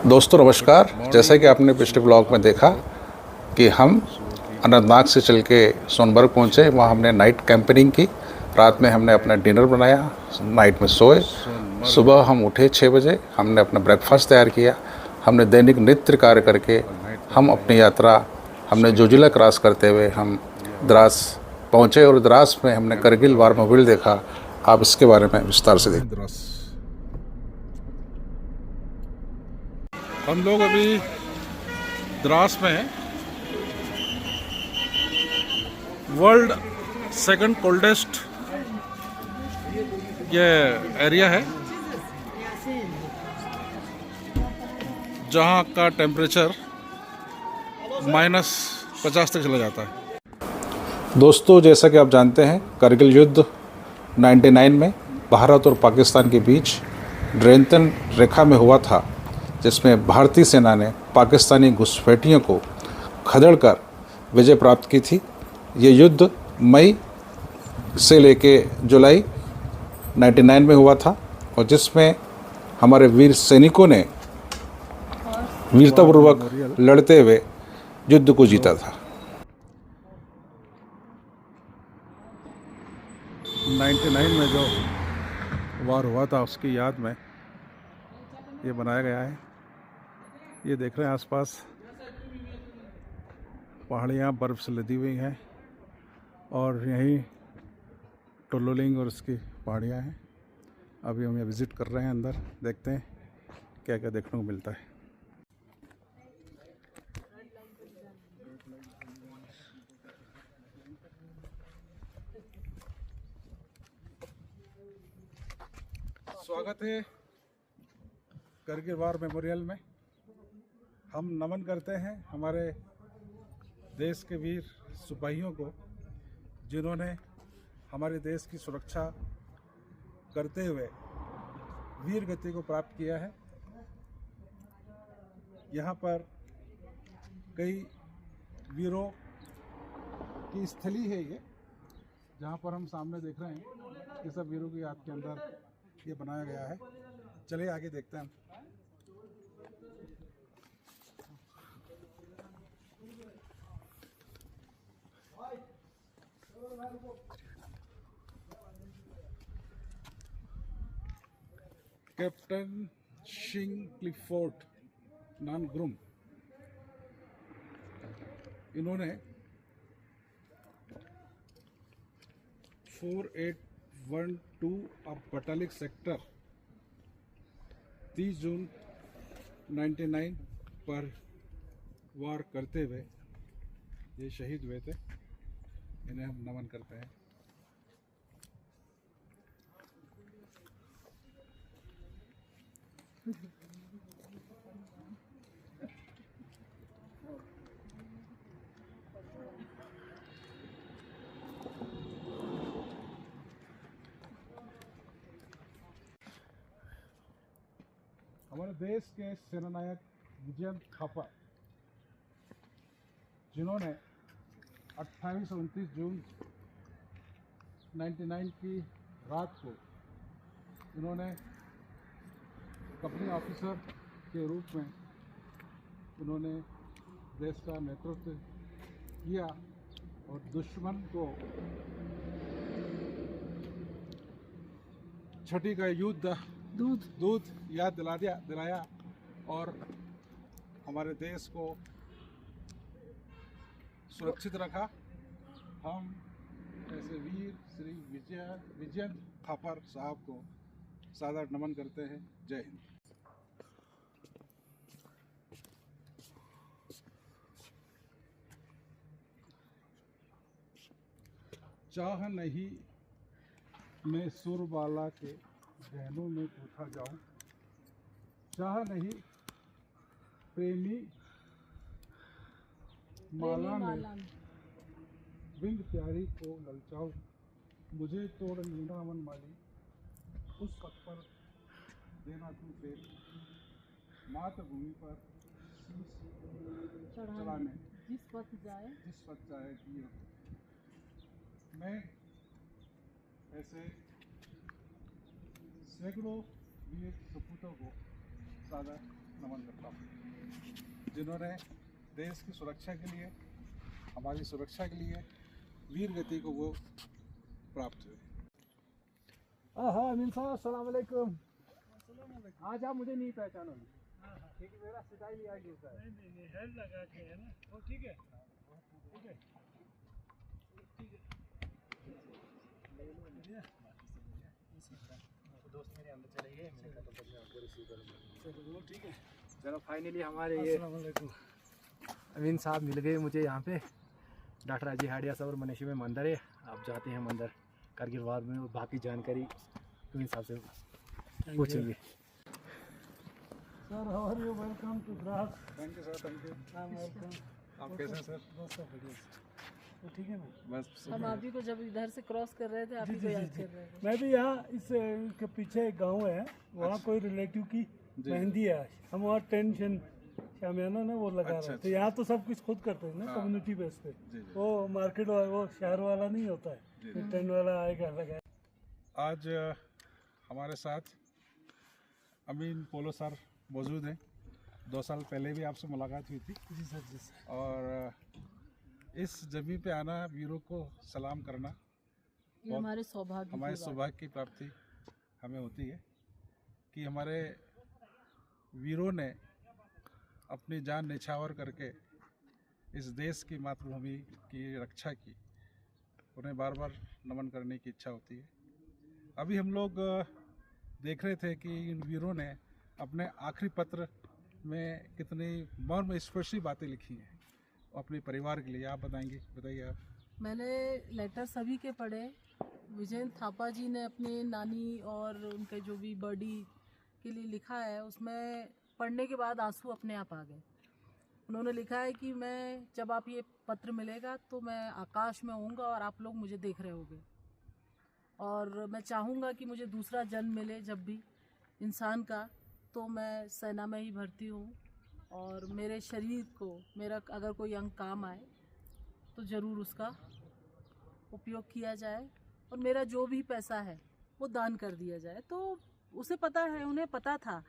दोस्तों नमस्कार। जैसा कि आपने पिछले ब्लॉग में देखा कि हम अनंतनाग से चल के सोनबर्ग पहुँचे, वहाँ हमने नाइट कैंपिंग की। रात में हमने अपना डिनर बनाया, नाइट में सोए। सुबह हम उठे 6 बजे, हमने अपना ब्रेकफास्ट तैयार किया। हमने दैनिक नित्य कार्य करके हम अपनी यात्रा हमने जोजिला क्रॉस करते हुए हम द्रास पहुँचे और द्रास में हमने करगिल वार मोबाइल देखा। आप इसके बारे में विस्तार से देखें। द्रास हम लोग अभी द्रास में हैं। वर्ल्ड सेकंड कोल्डेस्ट ये एरिया है, जहाँ का टेम्परेचर -50 तक चला जाता है। दोस्तों जैसा कि आप जानते हैं, करगिल युद्ध 99 में भारत और पाकिस्तान के बीच ड्रेंटन रेखा में हुआ था, जिसमें भारतीय सेना ने पाकिस्तानी घुसपैठियों को खदेड़कर विजय प्राप्त की थी। ये युद्ध मई से लेके जुलाई 99 में हुआ था और जिसमें हमारे वीर सैनिकों ने वीरतापूर्वक लड़ते हुए युद्ध को जीता था। 99 में जो वार हुआ था उसकी याद में ये बनाया गया है। ये देख रहे हैं आसपास पहाड़ियाँ बर्फ़ से लदी हुई हैं और यहीं टोलोलिंग और उसकी पहाड़ियाँ हैं। अभी हम यहाँ विज़िट कर रहे हैं, अंदर देखते हैं क्या क्या देखने को मिलता है। स्वागत है करगिल वार मेमोरियल में। हम नमन करते हैं हमारे देश के वीर सिपाहियों को, जिन्होंने हमारे देश की सुरक्षा करते हुए वीर गति को प्राप्त किया है। यहाँ पर कई वीरों की स्थली है ये, जहाँ पर हम सामने देख रहे हैं। ये सब वीरों की याद के अंदर ये बनाया गया है। चलिए आगे देखते हैं हम। कैप्टन शिंग क्लिफोर्ड नानग्रुम, इन्होंने 4812 ऑफ बटालिक सेक्टर 30 जून 99 पर वार करते हुए ये शहीद हुए थे। इन्हें हम नमन करते हैं। हमारे देश के सेनानायक विजय थापा, जिन्होंने 28 और 29 जून 99 की रात को इन्होंने कंपनी ऑफिसर के रूप में उन्होंने देश का नेतृत्व किया और दुश्मन को छठी का युद्ध दूध याद दिलाया और हमारे देश को सुरक्षित रखा। हम ऐसे वीर श्री विजय थापर साहब को सादर नमन करते हैं। जय हिंद। चाह नहीं मैं सुरबाला के गहनों में पूछा जाऊं, चाह नहीं प्रेमी माला में बिंद प्यारी को ललचाऊं, मुझे तोड़ नीना मन माली उस पथ पर देना तू फेर, मातृभूमि पर शीश चढ़ाने जिस पथ जाए वीर। मैं ऐसे सैकड़ों वीर सपूतों को सादर नमन करता हूँ, जिन्होंने देश की सुरक्षा के लिए, हमारी सुरक्षा के लिए वीर गति को वो प्राप्त हुए। हाँ अमीन साहब, अस्सलाम वालेकुम। आज आप मुझे नहीं पहचानो, क्योंकि मेरा स्टाइल ही आगे होता है। नहीं हेड लगा के है ना, वो ठीक है, ठीक है, दोस्त मेरे अंदर चले गए, मैंने कहा तो मैं आपको रिसीव करूँगा। चलो वो ठीक है। चलो फाइनली हमारे ये अमीन साहब मिल गए मुझे यहाँ पे। डॉक्टर अजी हाडिया साहब और मनीषी में मंदिर है, आप जाते हैं मंदिर कारगिल वार में, और बाकी जानकारी अमीन साहब से पूछेंगे। Sir how are you, welcome to Dras. Thank you sir, thank you. Welcome. आप कैसे हैं सर? बस सब बढ़िया, तो ठीक है ना। बस हम आप ही को जब इधर से क्रॉस कर रहे थे, आप ही को याद कर रहे थे। मैं भी यहाँ इस के पीछे एक गांव है, वहाँ कोई रिलेटिव की मेहंदी है, हम वहाँ टेंशन शामियाना ना वो लगा रहे थे। यहाँ तो सब कुछ खुद करते हैं ना, कम्युनिटी बेस पे। वो मार्केट वाला, वो शहर वाला नहीं होता है, टेंट वाला आएगा लगा। आज हमारे साथ अमीन पोलो सर मौजूद हैं। 2 साल पहले भी आपसे मुलाकात हुई थी। जी सर, जी सर। और इस जमीन पे आना, वीरों को सलाम करना, ये हमारे सौभाग्य की हमारे बात। सौभाग्य की प्राप्ति हमें होती है कि हमारे वीरों ने अपनी जान निछावर करके इस देश की मातृभूमि की रक्षा की। उन्हें बार बार नमन करने की इच्छा होती है। अभी हम लोग देख रहे थे कि इन वीरों ने अपने आखिरी पत्र में कितनी मर्मस्पर्शी बातें लिखी हैं अपने परिवार के लिए। आप बताइए आप। मैंने लेटर सभी के पढ़े। विजयन थापा जी ने अपने नानी और उनके जो भी बॉडी के लिए लिखा है, उसमें पढ़ने के बाद आंसू अपने आप आ गए। उन्होंने लिखा है कि मैं जब आप ये पत्र मिलेगा तो मैं आकाश में होऊंगा और आप लोग मुझे देख रहे होंगे, और मैं चाहूँगा कि मुझे दूसरा जन्म मिले जब भी इंसान का, तो मैं सेना में ही भर्ती हूँ, और मेरे शरीर को, मेरा अगर कोई अंग काम आए तो ज़रूर उसका उपयोग किया जाए, और मेरा जो भी पैसा है वो दान कर दिया जाए। तो उसे पता है, उन्हें पता था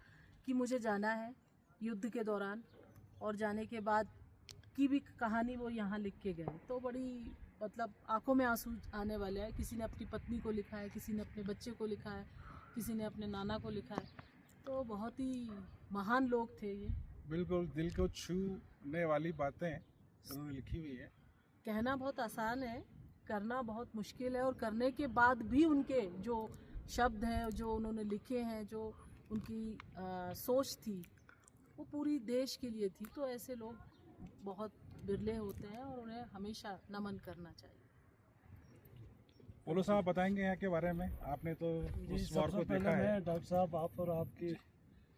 कि मुझे जाना है युद्ध के दौरान, और जाने के बाद की भी कहानी वो यहाँ लिख के गए। तो बड़ी मतलब आंखों में आंसू आने वाले हैं। किसी ने अपनी पत्नी को लिखा है, किसी ने अपने बच्चे को लिखा है, किसी ने अपने नाना को लिखा है। तो बहुत ही महान लोग थे ये। बिल्कुल दिल को छूने वाली बातें उन्होंने लिखी हुई है। कहना बहुत आसान है, करना बहुत मुश्किल है, और करने के बाद भी उनके जो शब्द हैं, जो उन्होंने लिखे हैं, जो उनकी सोच थी, वो पूरी देश के लिए थी। तो ऐसे लोग बहुत बिरले होते हैं, और उन्हें हमेशा नमन करना चाहिए। पोलो साहब बताएंगे यहाँ के बारे में। आपने तो उस वार को देखा है। मैं डॉक्टर साहब, आप और आपकी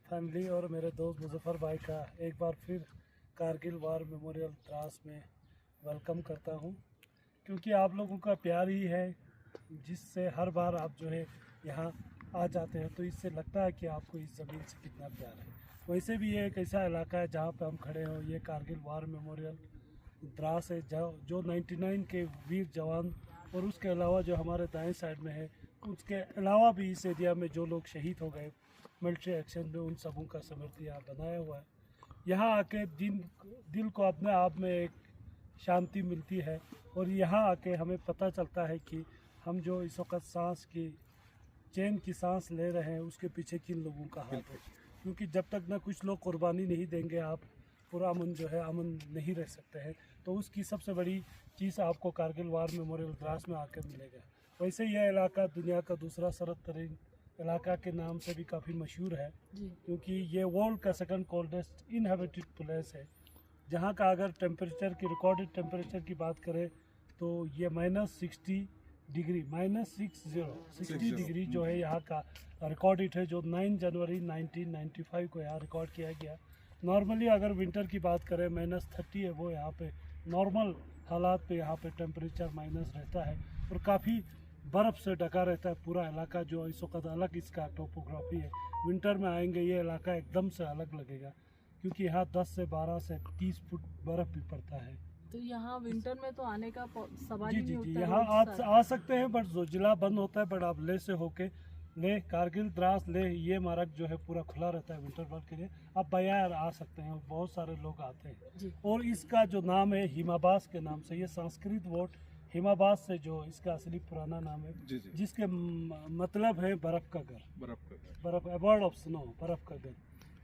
फैमिली और मेरे दोस्त मुजफ्फर भाई का एक बार फिर कारगिल वार मेमोरियल द्रास में वेलकम करता हूँ, क्योंकि आप लोगों का प्यार ही है जिससे हर बार आप जो है यहाँ आ जाते हैं, तो इससे लगता है कि आपको इस ज़मीन से कितना प्यार है। वैसे भी ये एक ऐसा इलाका है जहाँ पे हम खड़े हों, ये कारगिल वार मेमोरियल द्रास है, जो 99 के वीर जवान, और उसके अलावा जो हमारे दाएं साइड में है, उसके अलावा भी इस एरिया में जो लोग शहीद हो गए मिलिट्री एक्शन में, उन सबों का स्मृति यहाँ बनाया हुआ है। यहाँ आके दिल को अपने आप में एक शांति मिलती है, और यहाँ आके हमें पता चलता है कि हम जो इस वक्त सांस की चैन की सांस ले रहे हैं उसके पीछे किन लोगों का हाथ है। क्योंकि जब तक ना कुछ लोग कुर्बानी नहीं देंगे, आप पुरअमन जो है अमन नहीं रह सकते हैं। तो उसकी सबसे बड़ी चीज़ आपको कारगिल वार मेमोरियल द्रास में आकर मिलेगा। वैसे यह इलाका दुनिया का दूसरा सरहद तरीन इलाका के नाम से भी काफ़ी मशहूर है, क्योंकि ये वर्ल्ड का सेकंड कोल्डेस्ट इनहेबिटेड प्लेस है, जहाँ का अगर टेम्परेचर की रिकॉर्डेड टेम्परेचर की बात करें तो ये -60 डिग्री -60 डिग्री जो है यहाँ का रिकॉर्डेड है, जो 9 जनवरी 1995 को यहाँ रिकॉर्ड किया गया। नॉर्मली अगर विंटर की बात करें -30 है वो यहाँ पे नॉर्मल हालात पे यहाँ पे टेम्परेचर माइनस रहता है, और काफ़ी बर्फ़ से ढका रहता है पूरा इलाका, जो इस वक्त अलग इसका टोपोग्राफी है। विंटर में आएंगे ये इलाका एकदम से अलग लगेगा, क्योंकि यहाँ 10 से 12 से 30 फुट बर्फ़ भी पड़ता है। तो यहाँ विंटर में तो आने का सवाल जी ही जी नहीं जी उठता। यहाँ आ सकते हैं, बट जो जिला बंद होता है, बट आप ले से होके लेह, कारगिल, द्रास, लेह, ये मार्ग जो है पूरा खुला रहता है विंटर वर्क के लिए। आप बयार आ सकते हैं, बहुत सारे लोग आते हैं। जी। और इसका जो नाम है हिमाबास के नाम से, ये संस्कृत वर्ड हिमाबास से जो इसका असली पुराना नाम है, जी जी। जिसके मतलब है बर्फ़ का घर, बर्फ़, अबॉर्ड ऑफ स्नो, बर्फ़ का घर।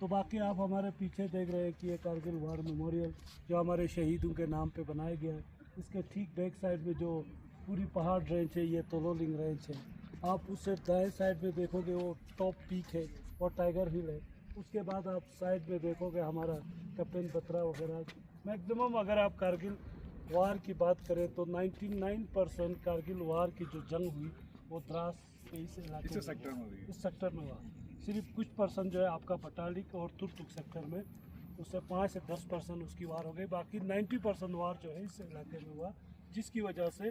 तो बाकी आप हमारे पीछे देख रहे हैं कि ये कारगिल वार मेमोरियल जो हमारे शहीदों के नाम पे बनाया गया है। इसके ठीक बैक साइड में जो पूरी पहाड़ रेंज है, ये तोलोलिंग रेंज है। आप उससे दाएं साइड में देखोगे वो टॉप पीक है और टाइगर हिल है। उसके बाद आप साइड में देखोगे हमारा कैप्टन बत्रा वगैरह। मैक्सिमम अगर आप कारगिल वार की बात करें तो 99% कारगिल वार की जो जंग हुई वो द्रास के इस इलाके इस सेक्टर में हुई। इस सेक्टर में हुआ। सिर्फ कुछ परसेंट जो है आपका पटालिक और तुर्तुक सेक्टर में, उससे 5 से 10% उसकी वार हो गई। बाकी 90% वार जो है इस इलाके में हुआ, जिसकी वजह से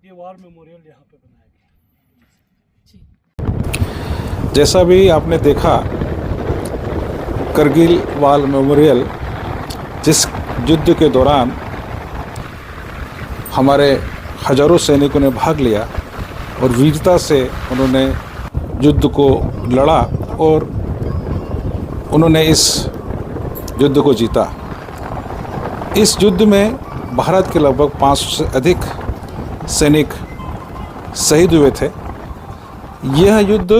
ये वार मेमोरियल यहाँ पे बनाया गया। जी। जैसा भी आपने देखा, करगिल वार मेमोरियल, जिस युद्ध के दौरान हमारे हजारों सैनिकों ने भाग लिया और वीरता से उन्होंने युद्ध को लड़ा और उन्होंने इस युद्ध को जीता। इस युद्ध में भारत के लगभग 500 से अधिक सैनिक शहीद हुए थे। यह युद्ध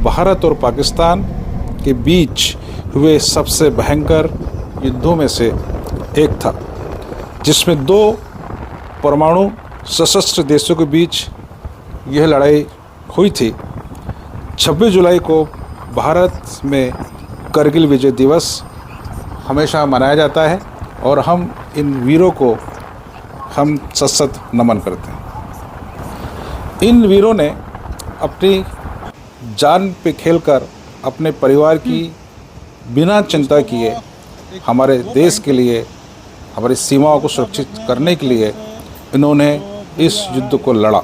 भारत और पाकिस्तान के बीच हुए सबसे भयंकर युद्धों में से एक था, जिसमें 2 परमाणु सशस्त्र देशों के बीच यह लड़ाई हुई थी। 26 जुलाई को भारत में करगिल विजय दिवस हमेशा मनाया जाता है और हम इन वीरों को हम सशक्त नमन करते हैं। इन वीरों ने अपनी जान पे खेलकर अपने परिवार की बिना चिंता किए हमारे देश के लिए, हमारी सीमाओं को सुरक्षित करने के लिए इन्होंने इस युद्ध को लड़ा।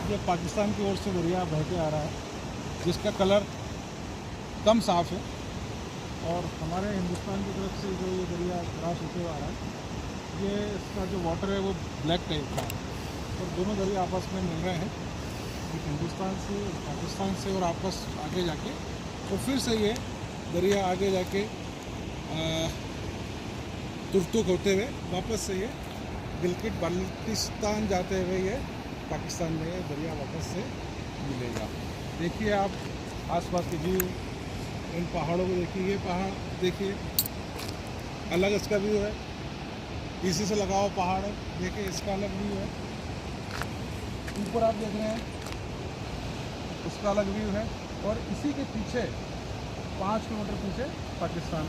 ये पाकिस्तान की ओर से दरिया बह के आ रहा है, जिसका कलर कम साफ है, और हमारे हिंदुस्तान की तरफ से जो ये दरिया क्रॉस होते हुए आ रहा है, ये इसका जो वाटर है वो ब्लैक टाइप का है। और दोनों दरिया आपस में मिल रहे हैं, एक हिंदुस्तान से, पाकिस्तान से, और आपस आगे जाके, और फिर से ये दरिया आगे जाके तुर्तुक होते हुए वापस से ये गिलगित बाल्टिस्तान जाते हुए ये पाकिस्तान में ये दरिया वापस से मिलेगा। देखिए आप आसपास के व्यू, इन पहाड़ों को देखिए, ये पहाड़ देखिए, अलग इसका व्यू है। इसी से लगा हुआ पहाड़ है, देखिए इसका अलग व्यू है। ऊपर आप देख रहे हैं, उसका अलग व्यू है। और इसी के पीछे 5 किलोमीटर पीछे पाकिस्तान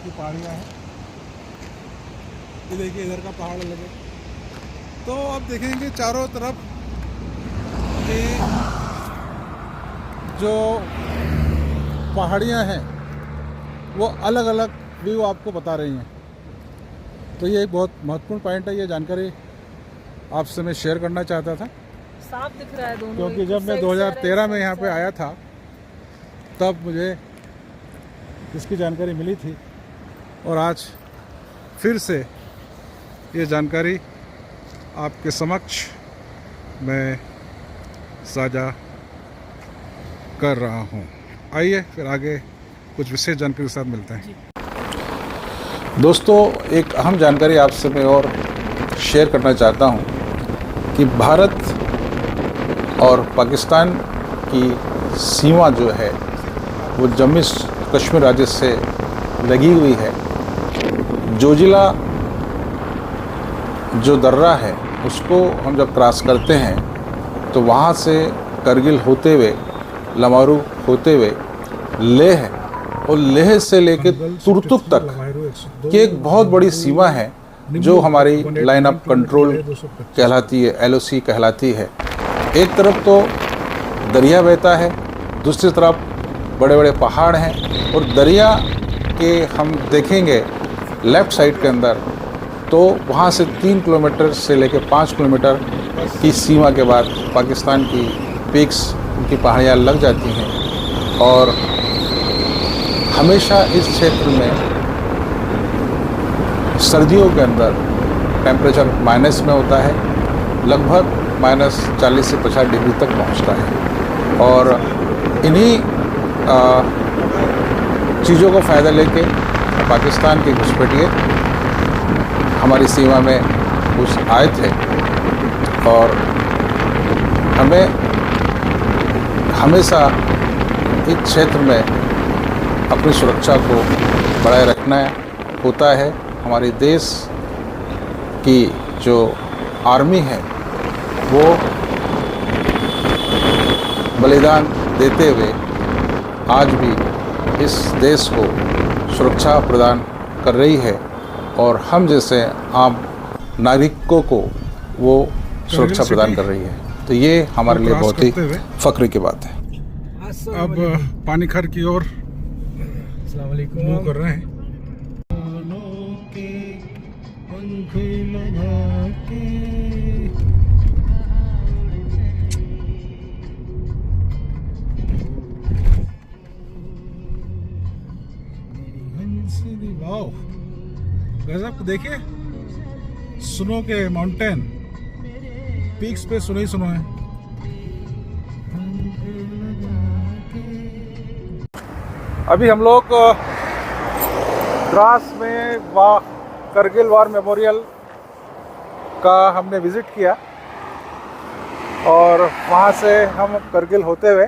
की पहाड़ियाँ हैं। ये देखिए इधर का पहाड़ अलग है। तो अब देखेंगे चारों तरफ ये जो पहाड़ियाँ हैं वो अलग अलग व्यू आपको बता रही हैं। तो ये एक बहुत महत्वपूर्ण पॉइंट है, ये जानकारी आपसे मैं शेयर करना चाहता था, साफ दिख रहा है दोनों, क्योंकि जब मैं 2013 में यहाँ पे आया था तब मुझे इसकी जानकारी मिली थी, और आज फिर से ये जानकारी आपके समक्ष मैं साझा कर रहा हूँ। आइए फिर आगे कुछ विशेष जानकारी के साथ मिलते हैं। दोस्तों, एक अहम जानकारी आपसे मैं और शेयर करना चाहता हूँ कि भारत और पाकिस्तान की सीमा जो है वो जम्मू कश्मीर राज्य से लगी हुई है। जोजिला जो दर्रा है उसको हम जब क्रॉस करते हैं तो वहाँ से करगिल होते हुए, लमारू होते हुए लेह, और लेह से लेकर तुर्तुक तक की एक बहुत बड़ी सीमा है जो हमारी लाइन ऑफ कंट्रोल कहलाती है, LOC कहलाती है। एक तरफ तो दरिया बहता है, दूसरी तरफ बड़े बड़े पहाड़ हैं, और दरिया के हम देखेंगे लेफ़्ट साइड के अंदर तो वहाँ से 3 किलोमीटर से लेकर 5 किलोमीटर की सीमा के बाद पाकिस्तान की पीक्स, उनकी पहाड़ियाँ लग जाती हैं। और हमेशा इस क्षेत्र में सर्दियों के अंदर टेम्परेचर माइनस में होता है, लगभग -40 से 50 डिग्री तक पहुंचता है। और इन्हीं चीज़ों को फ़ायदा लेके पाकिस्तान के घुसपैठिए हमारी सीमा में घुस आए थे और हमें हमेशा इस क्षेत्र में अपनी सुरक्षा को बढ़ाए रखना होता है। हमारे देश की जो आर्मी है वो बलिदान देते हुए आज भी इस देश को सुरक्षा प्रदान कर रही है और हम जैसे आम नागरिकों को वो सुरक्षा प्रदान कर रही है। तो ये हमारे लिए बहुत ही फख्र की बात है। अब पानीखर की ओर मूव कर रहे हैं। वाओ गजब, देखिए सुनो के माउंटेन पीक्स पे सुनो ही सुनो है। अभी हम लोग द्रास में करगिल वार मेमोरियल का हमने विज़िट किया और वहाँ से हम करगिल होते हुए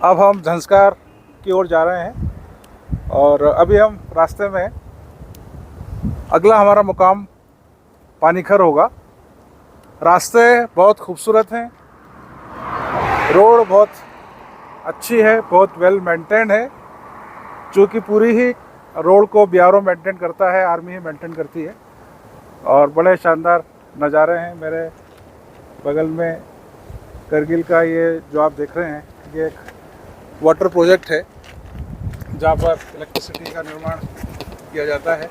अब हम झंस्कार की ओर जा रहे हैं और अभी हम रास्ते में अगला हमारा मुकाम पानीखर होगा। रास्ते बहुत खूबसूरत हैं, रोड बहुत अच्छी है, बहुत वेल मेंटेन्ड है, जो कि पूरी ही रोड को BRO मेंटेन करता है, आर्मी ही मेंटेन करती है और बड़े शानदार नज़ारे हैं। मेरे बगल में करगिल का ये जो आप देख रहे हैं ये एक वाटर प्रोजेक्ट है जहाँ पर इलेक्ट्रिसिटी का निर्माण किया जाता है।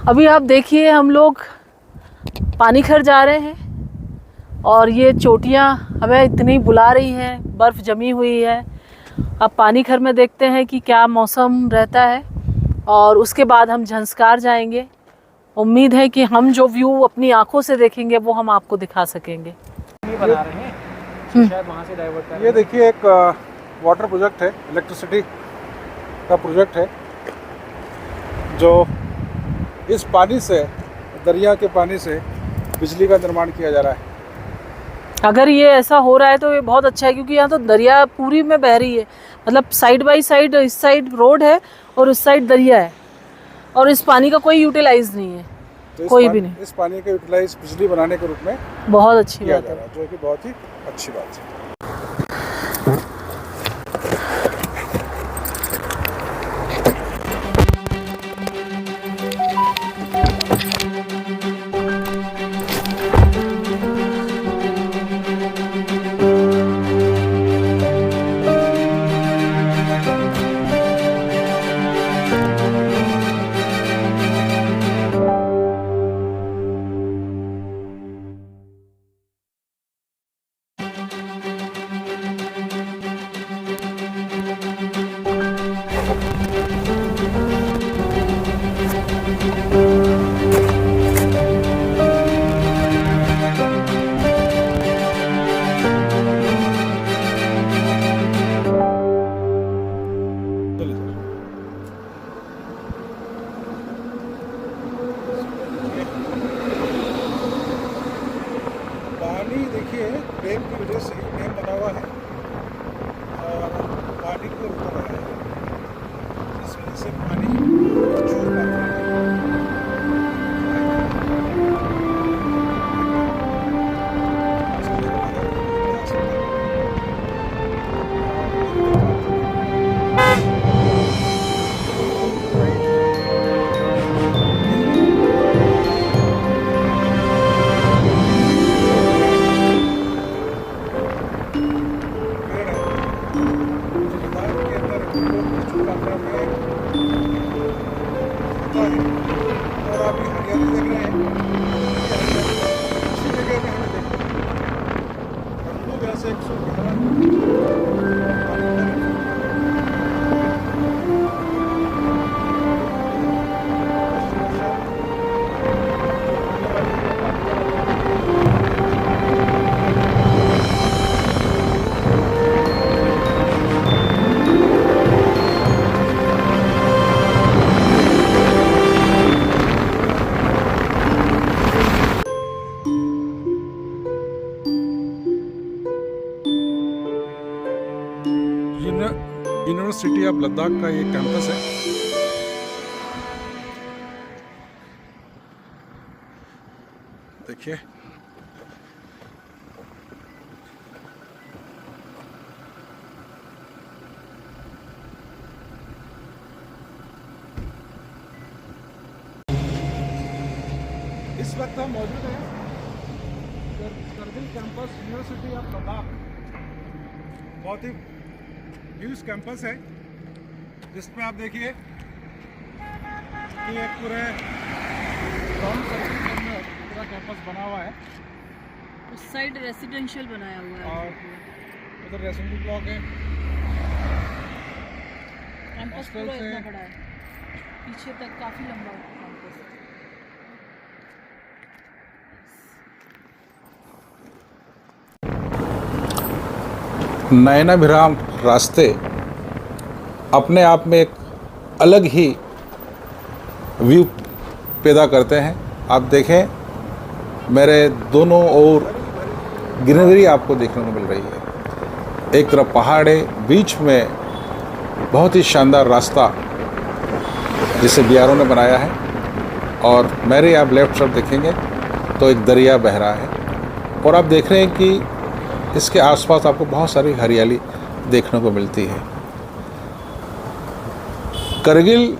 अभी आप देखिए हम लोग पानीखर जा रहे हैं और ये चोटियाँ हमें इतनी बुला रही हैं, बर्फ़ जमी हुई है। अब पानीखर में देखते हैं कि क्या मौसम रहता है और उसके बाद हम झंस्कार जाएंगे। उम्मीद है कि हम जो व्यू अपनी आंखों से देखेंगे वो हम आपको दिखा सकेंगे। बना रहे हैं शायद वहाँ से डाइवर्ट कर। ये देखिए एक वाटर प्रोजेक्ट है, इलेक्ट्रिसिटी का प्रोजेक्ट है जो इस पानी से, दरिया के पानी से बिजली का निर्माण किया जा रहा है। अगर ये ऐसा हो रहा है तो ये बहुत अच्छा है क्योंकि यहाँ तो दरिया पूरी में बह रही है, मतलब साइड बाय साइड, इस साइड रोड है और उस साइड दरिया है और इस पानी का कोई यूटिलाइज नहीं है, तो कोई भी नहीं। इस पानी का यूटिलाइज बिजली बनाने के रूप में बहुत अच्छी किया बात जा रहा है। है, जो कि बहुत ही अच्छी बात है। पानी देखिए डैम की वजह से डैम बना हुआ है और पानी को रुका हुआ है, इस वजह से पानी प्रचुर मात्रा में और आप ये हरियाली देख रहे हैं, अच्छी जगह पे हमें देखते हैं खूब ऐसे एक यूनिवर्सिटी ऑफ लद्दाख का ये कैंपस है। देखिए इस वक्त हम मौजूद हैं Kargil campus university of Ladakh. बहुत ही ह्यूज कैंपस है जिसमें आप देखिए कि एक पूरे राउंड सर्कल के अंदर पूरा कैंपस बना हुआ है उस साइड रेसिडेंशियल बनाया हुआ और उधर रेसिडेंशियल ब्लॉक है। कैंपस हॉस्टल पूरा से इतना बड़ा है, पीछे तक काफी लंबा कैंपस है। नयनाभिराम रास्ते अपने आप में एक अलग ही व्यू पैदा करते हैं। आप देखें मेरे दोनों ओर ग्रीनरी आपको देखने को मिल रही है। एक तरफ पहाड़ है, बीच में बहुत ही शानदार रास्ता जिसे बिहारों ने बनाया है, और मेरे आप लेफ्ट साइड देखेंगे तो एक दरिया बह रहा है, और आप देख रहे हैं कि इसके आसपास आपको बहुत सारी हरियाली देखने को मिलती है। करगिल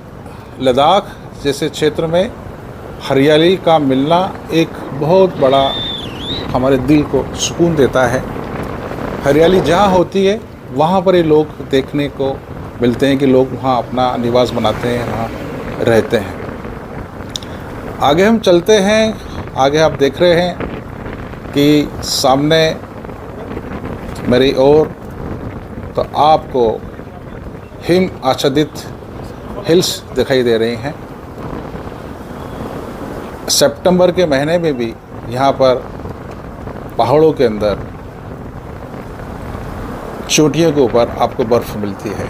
लद्दाख जैसे क्षेत्र में हरियाली का मिलना एक बहुत बड़ा हमारे दिल को सुकून देता है। हरियाली जहाँ होती है वहाँ पर ये लोग देखने को मिलते हैं कि लोग वहाँ अपना निवास बनाते हैं, वहाँ रहते हैं। आगे हम चलते हैं। आगे आप देख रहे हैं कि सामने मेरी ओर तो आपको हिम आच्छादित हिल्स दिखाई दे रही हैं। सितंबर के महीने में भी यहाँ पर पहाड़ों के अंदर चोटियों के ऊपर आपको बर्फ़ मिलती है।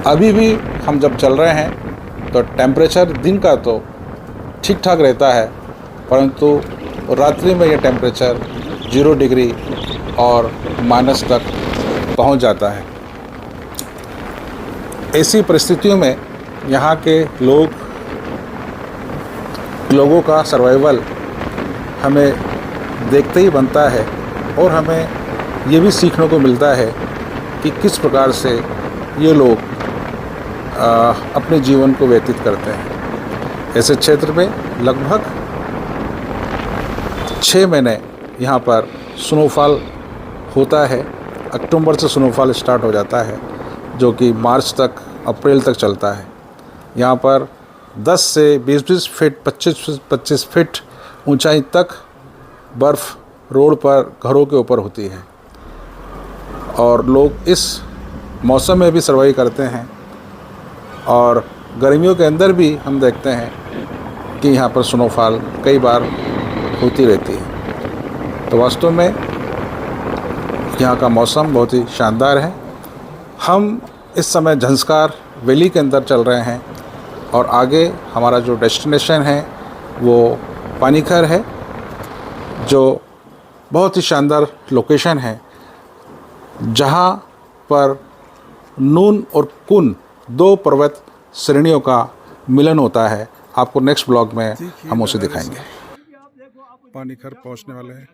अभी भी हम जब चल रहे हैं तो टेम्परेचर दिन का तो ठीक ठाक रहता है, परंतु रात्रि में यह टेम्परेचर 0 डिग्री और माइनस तक पहुंच जाता है। ऐसी परिस्थितियों में यहाँ के लोगों का सर्वाइवल हमें देखते ही बनता है, और हमें ये भी सीखने को मिलता है कि किस प्रकार से ये लोग अपने जीवन को व्यतीत करते हैं। ऐसे क्षेत्र में लगभग 6 महीने यहाँ पर स्नोफॉल होता है। अक्टूबर से स्नोफॉल स्टार्ट हो जाता है, जो कि मार्च तक, अप्रैल तक चलता है। यहाँ पर 10 से 20 फीट, 25 फीट ऊंचाई तक बर्फ़ रोड पर, घरों के ऊपर होती है, और लोग इस मौसम में भी सर्वाइव करते हैं। और गर्मियों के अंदर भी हम देखते हैं कि यहाँ पर स्नोफॉल कई बार होती रहती है। तो वास्तव में यहाँ का मौसम बहुत ही शानदार है। हम इस समय झंस्कार वैली के अंदर चल रहे हैं, और आगे हमारा जो डेस्टिनेशन है वो पानीखर है, जो बहुत ही शानदार लोकेशन है, जहाँ पर नून और कुन 2 पर्वत श्रेणियों का मिलन होता है। आपको नेक्स्ट ब्लॉग में हम उसे दिखाएंगे। पानीखर पहुंचने वाले हैं।